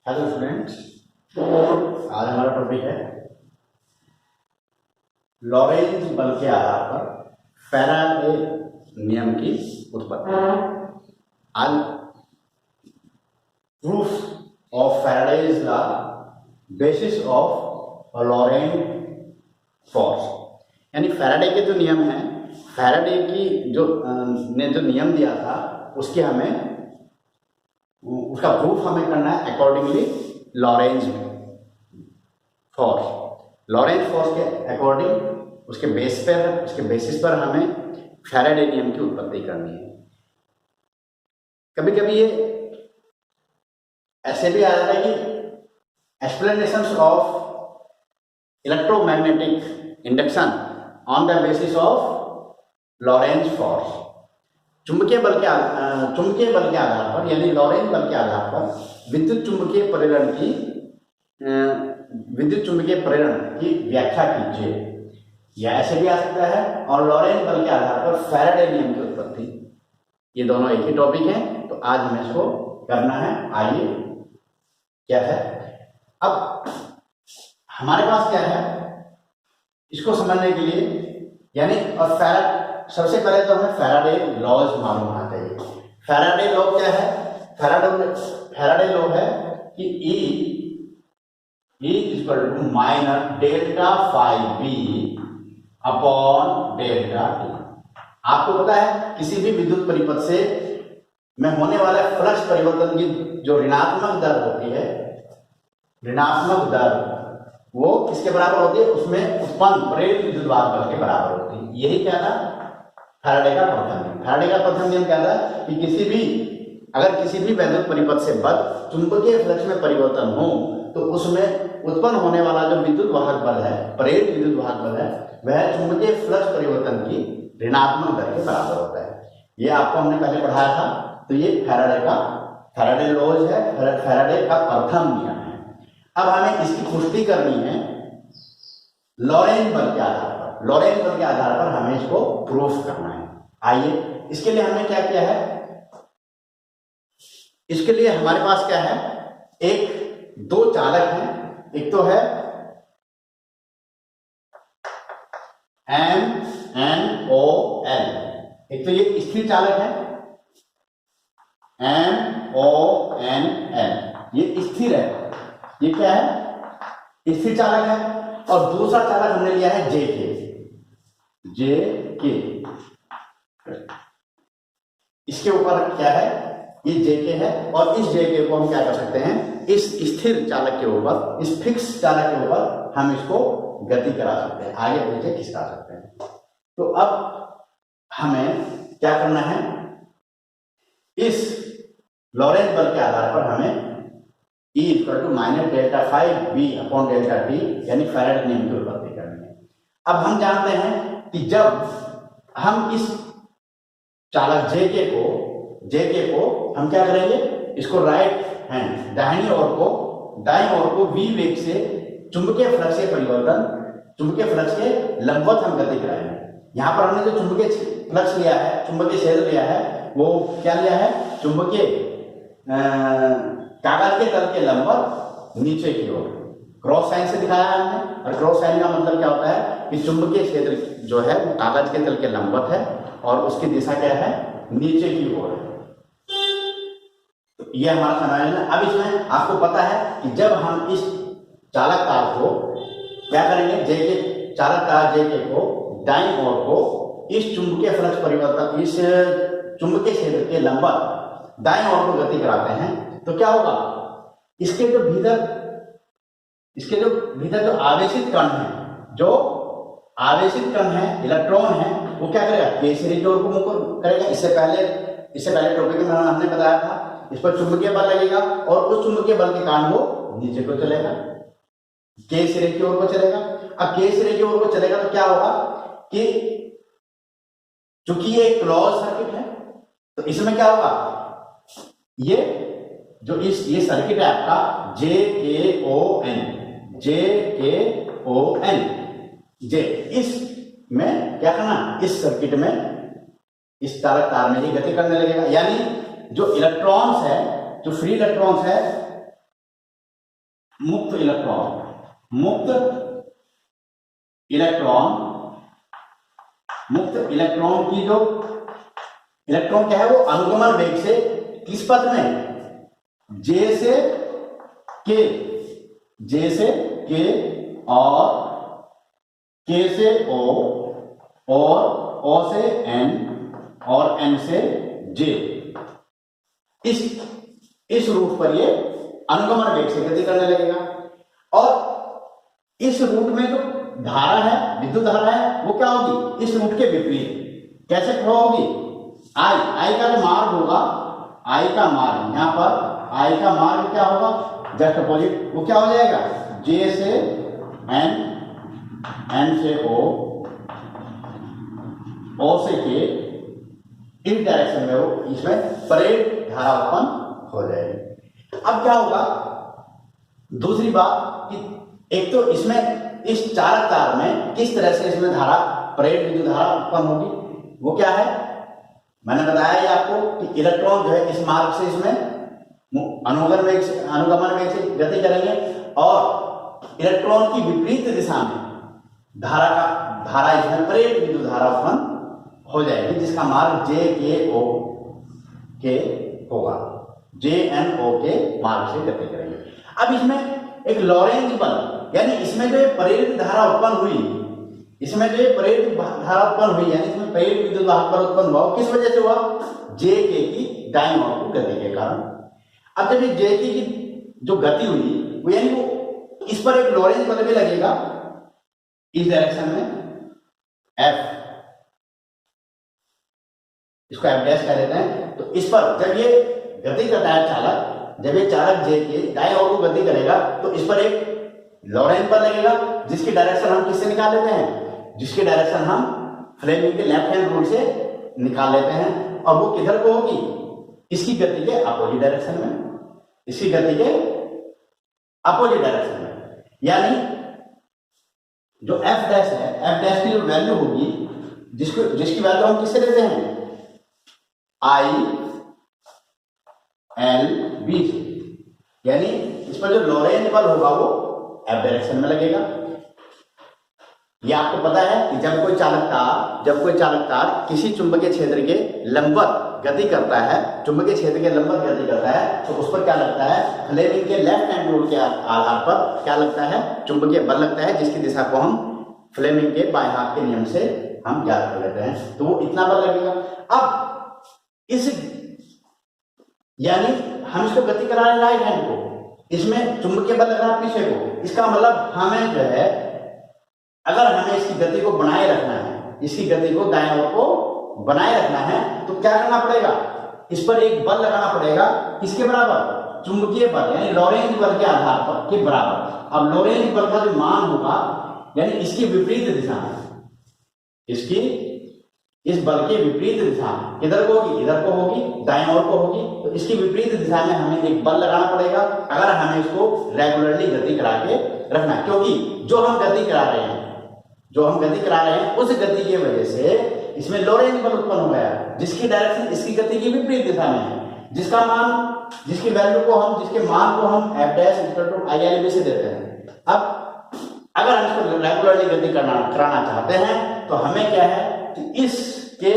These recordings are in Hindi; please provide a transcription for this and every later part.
हेलो स्टूडेंट्स, आज हमारा टॉपिक है लॉरेंज बल के आधार पर फैराडे नियम की उत्पत्ति। आज proof of Faraday's law, basis of Lorentz force, यानी फैराडे के जो नियम हैं, फैराडे की ने जो नियम दिया था उसका प्रूफ हमें करना है accordingly Lorentz force. Lorentz force के अकॉर्डिंग उसके बेसिस पर हमें फैराडे नियम की उत्पत्ति करनी है। कभी कभी ये ऐसे भी आ जाता है कि explanations of electromagnetic induction on the basis of Lorentz force. चुंबकीय बल के आधार पर, यानी लॉरेंज बल के आधार पर विद्युत चुंबकीय प्रेरण की व्याख्या कीजिए, या ऐसे भी आ सकता है, और लॉरेंज बल के आधार पर फैराडे नियम की उत्पत्ति। ये दोनों एक ही टॉपिक है, तो आज हमें इसको करना है। आइए क्या है, अब हमारे पास क्या है इसको समझने के लिए, यानी और सबसे पहले तो हमें फैराडे लॉज मालूम होना चाहिए। फैराडे लॉ क्या है? फैराडे लॉ है कि E equal to minus delta phi B upon delta T. आपको पता है किसी भी विद्युत परिपथ से में होने वाले फ्लक्स परिवर्तन की जो ऋणात्मक दर होती है, ऋणात्मक दर वो किसके बराबर होती है? उसमें उत्पन्न प्रेरित विद्युत वाहक बल के बराबर होती है। यही क्या था फैराडे का प्रथम नियम। फैराडे का प्रथम नियम क्या था कि अगर किसी भी वैद्युत परिपथ से बल चुंबकीय फ्लक्स में परिवर्तन हो तो उसमें उत्पन्न होने वाला जो विद्युत वाहक बल है, प्रेरित विद्युत वाहक बल है, वह चुंबकीय फ्लक्स परिवर्तन की ऋणात्मक दर के बराबर होता है। ये आपको हमने पहले पढ़ाया था। तो ये फैराडे लॉज है, फैराडे का प्रथम नियम है। अब हमें इसकी पुष्टि करनी है लॉरेंज बल के आधार पर। लॉरेंज बल के आधार पर हमें इसको प्रूफ करना है। आइए, इसके लिए हमने क्या किया है? इसके लिए हमारे पास क्या है, दो चालक हैं। एक तो है MnOl, एक तो ये स्थिर चालक है MnOl, ये स्थिर है, ये क्या है? स्थिर चालक है। और दूसरा चालक हमने लिया है JK। इसके ऊपर क्या है? ये JK है, और इस JK को हम क्या कर सकते हैं? इस स्थिर चालक के ऊपर, इस फिक्स चालक के ऊपर हम इसको गति करा सकते हैं, आगे पीछे खिसका सकते हैं। तो अब हमें क्या करना है? इस लॉरेंज बल के आधार पर हमें E equal to minus delta five B upon delta T, यानी फैराडे नियम की उत्पत्ति करनी है। अब हम जानते हैं कि जब हम इस चालक JK को हम क्या करेंगे? इसको राइट हैंड, दाहिनी ओर को V वेग से चुंबकीय फ्लक्स के लंबवत हम गति कराएंगे। यहां पर हमने जो चुंबकीय फ्लक्स लिया है, चुंबकीय क्षेत्र लिया है, वो क्या लिया है? चुंबकीय कागज के तल के लंबवत नीचे की ओर क्रॉस साइन से दिखाया है हमने। और क्रॉस साइन का मतलब क्या होता है कि चुंबकीय क्षेत्र जो है वो कागज के तल के लंबवत है और उसकी दिशा क्या है? नीचे की ओर है। तो यह हमारा समझना है। अब इसमें आपको पता है कि जब हम इस चालक तार को क्या करेंगे, चालक तार JK को दाईं ओर को इस चुंबकीय फ्लक्स परिवर्तन, इस चुंबकीय क्षेत्र के लंबवत दाईं ओर को गति कराते हैं, तो क्या होगा? इसके जो भीतर जो आवेशित कण है, इलेक्ट्रॉन है, वो क्या करेगा? K श्रेणी की ओर को मुख करेगा। इससे पहले टॉपिक में हमने बताया था, इस पर चुंबकीय बल लगेगा और उस चुंबकीय बल के कारण वो नीचे को चलेगा, K श्रेणी की ओर को चलेगा। अब K श्रेणी की ओर को चलेगा तो क्या होगा कि चूंकि ये क्लोज सर्किट है, तो इसमें क्या होगा? ये सर्किट है आपका इसमें क्या करना? इस सर्किट में, इस चालक तार में ही गति करने लगेगा। यानी जो इलेक्ट्रॉन्स है, जो फ्री इलेक्ट्रॉन्स है, मुक्त इलेक्ट्रॉन की जो इलेक्ट्रॉन क्या है वो अनुगमन वेग से किस पथ में, जे से के और के से ओ और ओ से एन और एन से जे, इस रूट पर ये अनुगमन वेग से गति करने लगेगा। और इस रूट में जो धारा है, विद्युत धारा है, वो क्या होगी, इस रूट के विपरीत कैसे फ्लो होगी, आई का जो मार्ग होगा, आई का मार्ग यहां पर आई का मार्ग क्या होगा, जस्ट अपोजिट, वो क्या हो जाएगा, जे से एन, एन से ओ से के, इस डायरेक्शन में वो इसमें परेड धारा उत्पन्न हो जाएगी। अब क्या होगा, दूसरी बात कि एक तो इसमें इस चालक तार में किस तरह से इसमें धारा, परेड विद्युत धारा उत्पन्न होगी, वो क्या है, मैंने बताया ही आपको कि इलेक्ट्रॉन जो है इस मार्ग से इसमें अनुगमन वेग से गति करेंगे और इलेक्ट्रॉन की विपरीत दिशा में धारा इसमें परेड विद्युत धारा उत्पन्न हो जाएगी, जिसका मार्ग जे के ओ के होगा, जे एन ओ के मार्ग से गति करेंगे। अब इसमें एक लॉरेंज बल, यानी इसमें जो प्रेरित धारा उत्पन्न हुई, यानी इसमें प्रेरित विद्युत वाहक बल उत्पन्न हुआ, किस वजह से हुआ, जे के की दाईं ओर की गति के कारण। अब जब ये जे के की जो गति हुई वो, यानी वो इस पर एक लॉरेंज बल भी लगेगा इस डायरेक्शन में, एफ, इसको एफ डैश कह देते हैं। तो इस पर जब ये गति करता है चालक, जब ये चालक जे के दाईं ओर को गति करेगा तो इस पर एक लॉरेंज बल लगेगा, जिसकी डायरेक्शन हम किससे निकाल लेते हैं, जिसकी डायरेक्शन हम फ्लेमिंग के लेफ्ट हैंड रूल से निकाल लेते हैं, और वो किधर को होगी, इसकी गति के अपोजिट डायरेक्शन में, इसकी गति के अपोजिट डायरेक्शन में। यानी जो एफ डैश है, एफ डैश की जो वैल्यू होगी, जिसकी वैल्यू हम किससे लेते हैं, आई एल बी से, यानी इस पर जो लॉरेंज बल होगा वो एफ डायरेक्शन में लगेगा। ये आपको पता है कि जब कोई चालक तार किसी चुंबकीय क्षेत्र के लंबवत गति करता है, चुंबकीय क्षेत्र के लंबवत गति करता है, तो उस पर क्या लगता है, फ्लेमिंग के लेफ्ट हैंड रूल के आधार पर क्या लगता है, चुंबकीय बल लगता है, जिसकी दिशा को हम फ्लेमिंग के बाएं हाथ के नियम से हम ज्ञात कर लेते हैं, तो वो इतना बल लगेगा। अब यानी हम इसको गति करा रहे हैं राइट हैंड को, इसमें चुंबकीय बल लग रहा है पीछे को, इसका मतलब हमें जो है, अगर हमें इसकी गति को बनाए रखना है, इसकी गति को दाएं ओर को बनाए रखना है, तो क्या करना पड़ेगा, इस पर एक बल लगाना पड़ेगा, किसके बराबर, चुंबकीय बल यानी लॉरेंज बल के आधार पर के बराबर। अब लॉरेंज बल का जो मान होगा, यानी इसकी विपरीत दिशा में, इस बल के विपरीत दिशा किधर को होगी, इधर को होगी, दाएं ओर को होगी, तो इसकी विपरीत दिशा में हमें एक बल लगाना पड़ेगा, अगर हमें इसको रेगुलरली गति करा के रखना है। क्योंकि जो हम गति करा रहे हैं उस गति की वजह से इसमें लॉरेंज बल उत्पन्न हो गया, जिसकी डायरेक्शन इसकी गति की विपरीत दिशा में है, जिसकी वैल्यू को हम, जिसके मान को हम F dash equal to I L B से देते हैं। अब अगर हम इसको रेगुलरली गति कराना चाहते हैं तो हमें क्या है कि इसके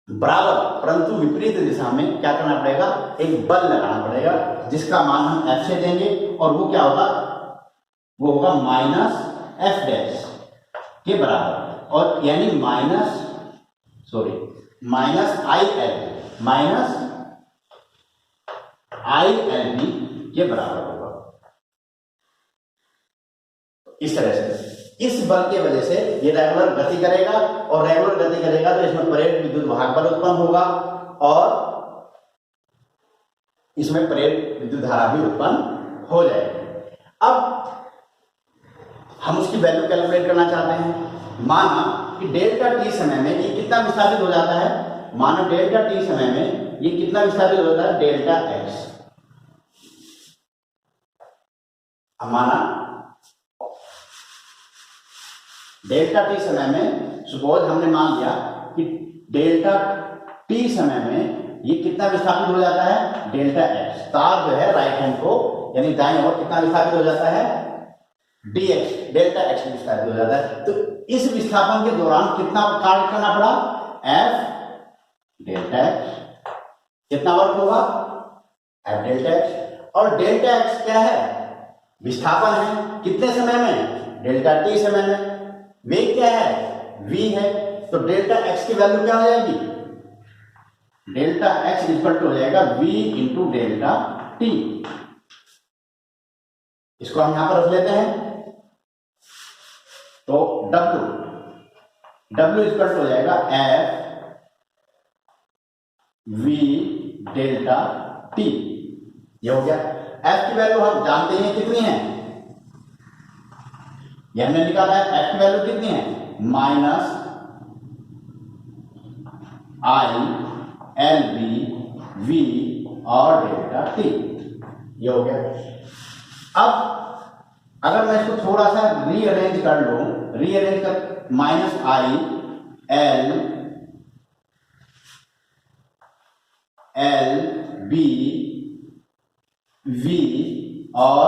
बराबर परंतु विपरीत दिशा में क्या करना पड़ेगा, एक बल लगाना पड़ेगा, जिसका मान हम एफ से देंगे, और वो क्या होगा, वो होगा माइनस एफ डैश के बराबर, और यानी माइनस आई एल बी के बराबर होगा। इस तरह से इस बल की वजह से ये रेगुलर गति करेगा, और रेगुलर गति करेगा तो इसमें प्रेरित विद्युत वाहक बल उत्पन्न होगा, और इसमें प्रेरित विद्युत धारा भी उत्पन्न हो जाएगी। अब हम उसकी वैल्यू कैलकुलेट करना चाहते हैं। माना कि डेल्टा टी समय में ये कितना विस्थापित हो जाता है, माना डेल्टा टी समय में ये कितना विस्थापित हो जाता है, डेल्टा एक्स। माना डेल्टा टी समय में, सपोज हमने मान लिया कि डेल्टा टी समय में ये कितना विस्थापित हो जाता है, डेल्टा एक्स। तार जो है राइट हैंड को यानी दाईं ओर कितना विस्थापित हो जाता है, dx डेल्टा x विस्थापित हो जाता है। तो इस विस्थापन के दौरान कितना कार्य करना पड़ा, f डेल्टा x, कितना वर्क होगा, f डेल्टा x, और डेल्टा x क्या है, विस्थापन है, कितने समय में, डेल्टा t समय में, वेग क्या है, v है, तो डेल्टा x की वैल्यू क्या हो जाएगी, डेल्टा x इक्वल टू हो जाएगा v इंटू डेल्टा t। इसको हम यहां पर रख लेते हैं, तो w इक्वल टू हो जाएगा f v डेल्टा t। ये हो गया। f की वैल्यू हम जानते हैं कितनी है, ये हमने निकाला है, f की वैल्यू कितनी है, minus i L B V और डेल्टा टी। ये हो गया। अब अगर मैं इसको थोड़ा सा रीअरेंज कर लूं, रीअरेंज कर, minus I L B V और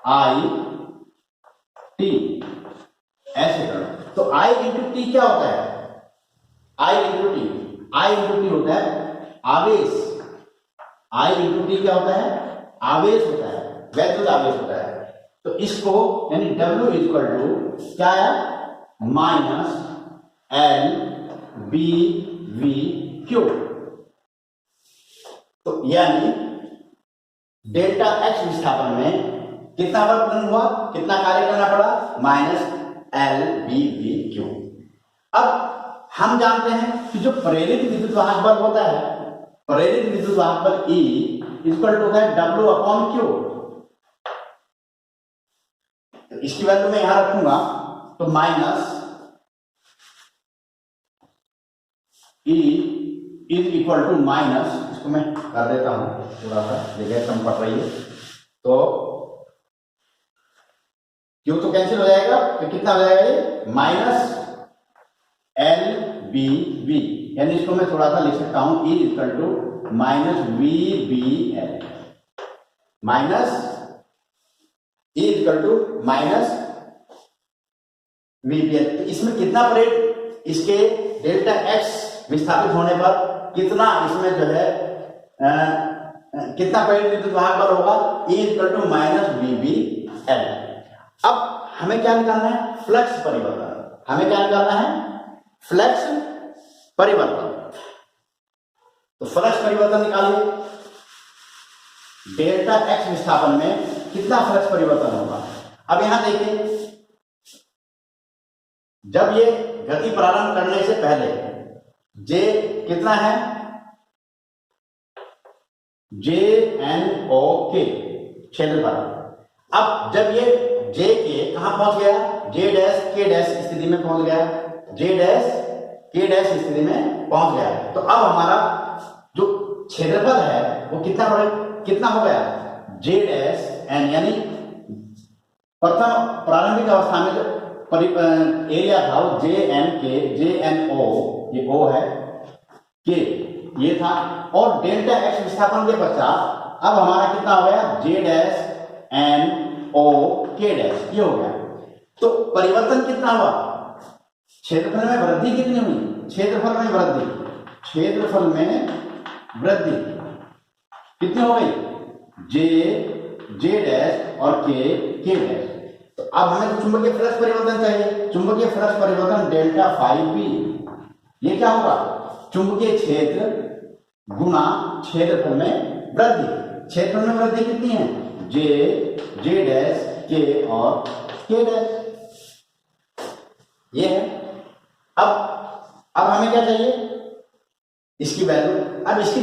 आई टी, ऐसे करो तो आई इंटू टी क्या होता है, आई इंटू टी, आई इंटू टी होता है आवेश, आई इंटू टी क्या होता है, आवेश होता है, वैद्युत आवेश होता है। तो इसको यानी W इक्वल टू क्या है, minus L B V Q. तो यानी डेल्टा एक्स विस्थापन में कितना वर्क हुआ, कितना कार्य करना पड़ा, minus L B V Q. अब हम जानते हैं कि जो प्रेरित विद्युत वाहक बल होता है, प्रेरित विद्युत वाहक बल E इक्वल टू है W अपॉन Q। तो इसकी वैल्यू मैं यहां रखूंगा, तो minus E is equal to minus, इसको मैं कर देता हूं, थोड़ा सा जगह कम पड़ रही है, तो Q तो कैंसिल हो जाएगा, तो कितना हो जाएगा ये, माइनस एल बी वी, यानी इसको मैं थोड़ा सा लिख सकता हूं, E equal to minus V B L, minus E equal to minus V B L. इसमें कितना प्रेरित, इसके डेल्टा एक्स विस्थापित होने पर कितना इसमें जो है कितना प्रेरित विद्युत वाहक बल होगा, E equal to minus V B L. अब हमें क्या निकालना है, फ्लक्स परिवर्तन, हमें क्या निकालना है, फ्लक्स परिवर्तन। तो फ्लक्स परिवर्तन निकालिए, डेल्टा एक्स विस्थापन में कितना फ्लक्स परिवर्तन होगा। अब यहां देखिए, जब ये गति प्रारंभ करने से पहले जे कितना है, जे एन ओ के क्षेत्रफल। अब जब ये जे के कहां पहुंच गया, जे डैश के डैश स्थिति में पहुंच गया, जे डैश के डैश स्थिति में पहुंच गया, तो अब हमारा जो क्षेत्रफल है वो कितना कितना हो गया, जे डैश एन, यानी प्रथम प्रारंभिक अवस्था में जो एरिया था वो जे एन के, जे एन ओ, ये ओ है, के ये था, और डेल्टा एक्स विस्थापन के पश्चात अब हमारा कितना हो गया, जे डैश एन ओ के डैश, ये हो गया। तो परिवर्तन कितना हुआ, क्षेत्रफल में वृद्धि कितनी हुई, क्षेत्रफल में वृद्धि, क्षेत्रफल में वृद्धि कितनी हो गई, जे डैश और के डैश। तो अब हमें तो चुंबकीय फ्लक्स परिवर्तन चाहिए, चुंबकीय फ्लक्स परिवर्तन डेल्टा फाइव बी, ये क्या होगा, चुंबकीय क्षेत्र गुना क्षेत्रफल में वृद्धि, क्षेत्रफल में वृद्धि कितनी है, जे डैश के और के डैश, ये है। अब हमें क्या चाहिए, इसकी वैल्यू, अब इसकी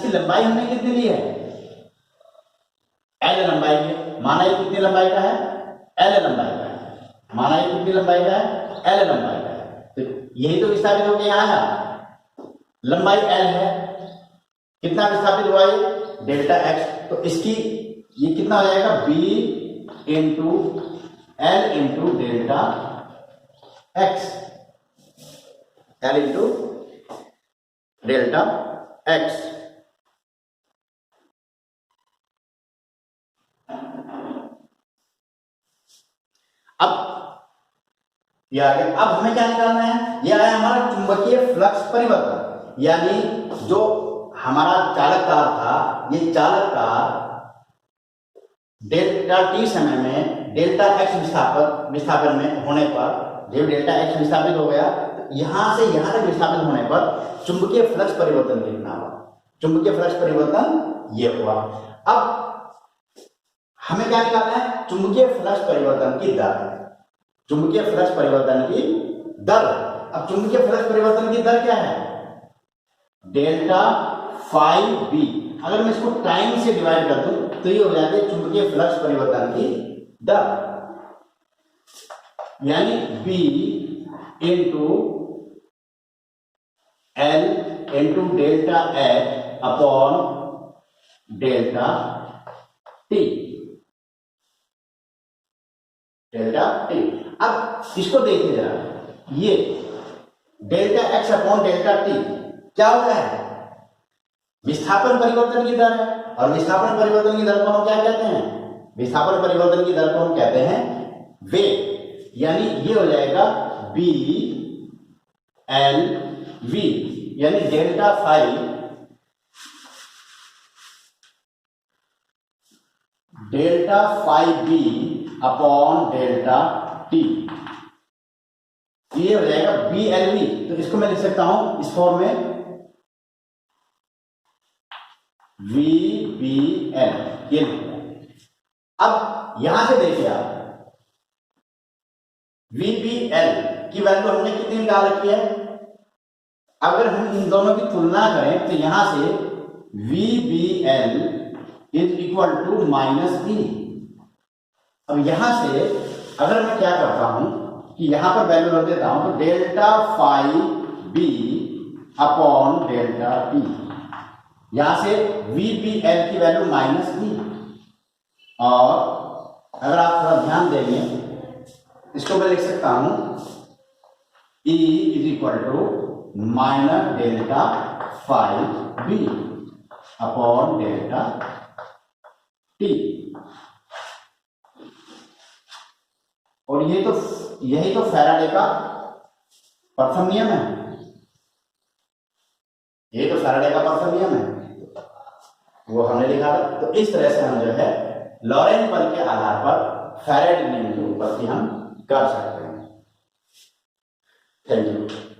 लंबाई हमने कितनी ली है, एल लंबाई है, माना ये कितनी लंबाई का है, एल लंबाई का है, माना ये कितनी लंबाई का है, एल लंबाई का है। तो यही तो विस्थापित होकर यहां आया, लंबाई एल है, कितना विस्थापित हुआ ये, डेल्टा एक्स। तो इसकी ये कितना हो जाएगा, B into L into delta X, L into delta X. ये आ गया। अब हमें क्या निकालना है, ये आया हमारा चुंबकीय फ्लक्स परिवर्तन, यानी जो हमारा चालक तार था, ये चालक तार डेल्टा टी समय में डेल्टा एक्स विस्थापन में होने पर, जब डेल्टा एक्स विस्थापित हो गया तो यहां से यहां तक विस्थापित होने पर चुंबकीय फ्लक्स परिवर्तन कितना हुआ, चुंबकीय फ्लक्स परिवर्तन ये हुआ। अब हमें क्या निकालना है, चुंबकीय फ्लक्स परिवर्तन की दर, चुंबकीय फ्लक्स परिवर्तन की दर। अब चुंबकीय फ्लक्स परिवर्तन की दर क्या है, डेल्टा फाई बी। अगर मैं इसको टाइम से डिवाइड कर दूं तो ये हो जाती है चुंबकीय फ्लक्स परिवर्तन की दर, यानी B into L into delta H upon delta T, delta T। अब इसको देखिए जरा, ये delta X upon delta T क्या होता है, विस्थापन परिवर्तन की दर है। और विस्थापन परिवर्तन की दर को हम क्या कहते हैं, विस्थापन परिवर्तन की दर को हम कहते हैं वेग, यानी ये हो जाएगा बी एल वी, यानी delta phi B upon delta T, ये हो जाएगा बी एल वी। तो इसको मैं लिख सकता हूं इस फॉर्म में, वी बी एल, ये लिखा। अब यहां से देखिए आप, वी बी एल की वैल्यू हमने कितनी निकाल रखी है, अगर हम इन दोनों की तुलना करें तो यहां से V B L is equal to minus B. अब यहां से अगर मैं क्या करता हूं कि यहां पर वैल्यू रख देता हूं, तो delta phi B upon delta T, यहां से वी बी एल की वैल्यू माइनस बी। और अगर आप थोड़ा ध्यान देंगे, इसको मैं लिख सकता हूं E is equal to minus delta five B upon delta T. और यही तो फैराडे का प्रथम नियम है, ये तो फैराडे का प्रथम नियम है, वो हमने लिखा था। तो इस तरह से हम जो है लॉरेंट बल के आधार पर फैराडे नियम की उत्पत्ति हम कर सकते हैं। Thank you.